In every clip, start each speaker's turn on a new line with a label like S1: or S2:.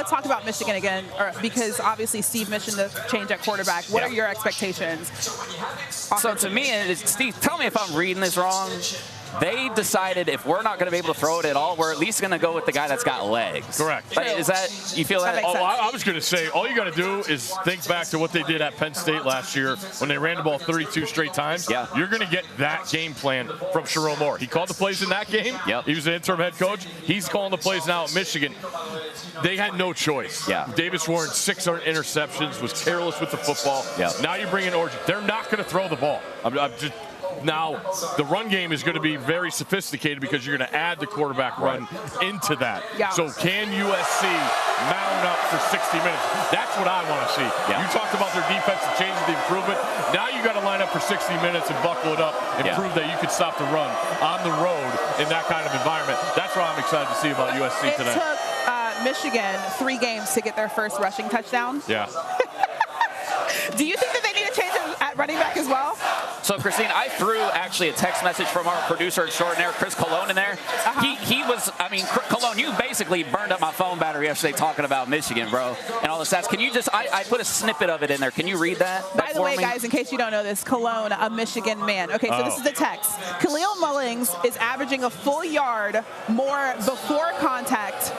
S1: Let's talk about Michigan again, because obviously Steve mentioned the change at quarterback. What are your expectations?
S2: So to me, Steve, tell me if I'm reading this wrong. They decided if we're not going to be able to throw it at all, we're at least going to go with the guy that's got legs.
S3: Correct.
S2: Is that, you feel that?
S3: Oh, I was going to say, all you got to do is think back to what they did at Penn State last year when they ran the ball 32 straight times.
S2: Yeah.
S3: You're going to get that game plan from Sherrone Moore. He called the plays in that game.
S2: Yep.
S3: He was the interim head coach. He's calling the plays now at Michigan. They had no choice.
S2: Yeah.
S3: Davis Warren, 6 interceptions, was careless with the football.
S2: Yep.
S3: Now you bring in Orji. They're not going to throw the ball. Now, the run game is going to be very sophisticated because you're going to add the quarterback run into that.
S1: Yeah.
S3: So can USC mount up for 60 minutes? That's what I want to see.
S2: Yeah.
S3: You talked about their defense and changing the improvement. Now you got to line up for 60 minutes and buckle it up and prove that you can stop the run on the road in that kind of environment. That's what I'm excited to see about USC today.
S1: It took Michigan 3 games to get their first rushing touchdown.
S3: Yeah.
S1: Do you think that they need to change it at running back as well?
S2: So, Christine, I threw actually a text message from our producer extraordinaire, Chris Colon, in there. He was, I mean, Colon, you basically burned up my phone battery yesterday talking about Michigan, bro, and all the stats. Can you just, I put a snippet of it in there. Can you read that?
S1: By the way, guys, in case you don't know this, Cologne, a Michigan man. Okay, so this is the text. Khalil Mullings is averaging a full yard more before contact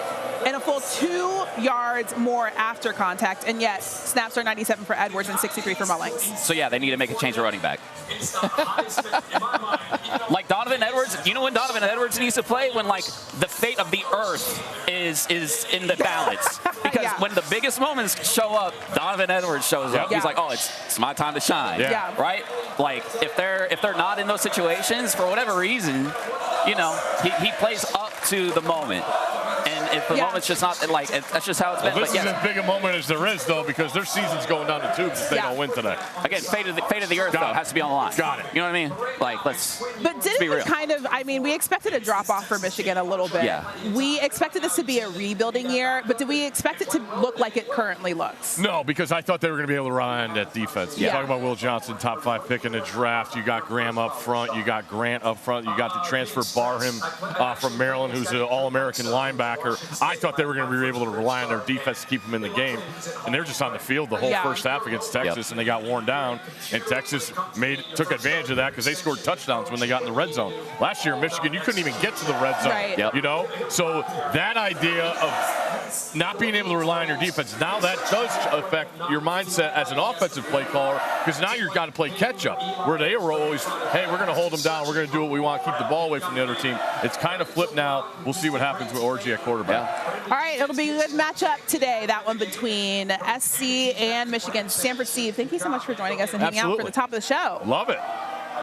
S1: and a full 2 yards more after contact, and yet snaps are 97 for Edwards and 63 for Mullings.
S2: So, yeah, they need to make a change of running back. Like Donovan Edwards, you know when Donovan Edwards needs to play? When, like, the fate of the earth is in the balance. Because when the biggest moments show up, Donovan Edwards shows up. He's like, oh, it's my time to shine.
S1: Yeah.
S2: Right? Like, if they're not in those situations, for whatever reason, you know, he plays up to the moment. And if the moment's just not, like, that's just how it's been.
S3: Well, this is as big a moment as there is, though, because their season's going down the tubes if they don't win today.
S2: Again, fate of the earth, though, has to be on the line.
S3: Got it.
S2: You know what I mean? Like, let's
S1: didn't
S2: be real.
S1: we kind of, I mean, we expected a drop-off for Michigan a little bit.
S2: Yeah.
S1: We expected this to be a rebuilding year, but did we expect it to look like it currently looks?
S3: No, because I thought they were going to be able to rely on that defense. You're talking about Will Johnson, top 5 pick in the draft. You got Graham up front. You got Grant up front. You got the transfer Barham from Maryland, who's an All-American linebacker. I thought they were going to be able to rely on their defense to keep them in the game. And they're just on the field the whole first half against Texas, and they got worn down. And Texas took advantage of that because they scored touchdowns when they got in the red zone. Last year, Michigan, you couldn't even get to the red zone.
S1: Right.
S3: You know? So that idea of not being able to rely on your defense, now that does affect your mindset as an offensive play caller, because now you've got to play catch-up, where they were always, hey, we're going to hold them down, we're going to do what we want, keep the ball away from the other team. It's kind of flipped now. We'll see what happens with Orji at quarterback.
S1: All right, it'll be a good matchup today, that one between SC and Michigan. Stanford Steve, thank you so much for joining us and hanging out for the top of the show.
S3: Love it.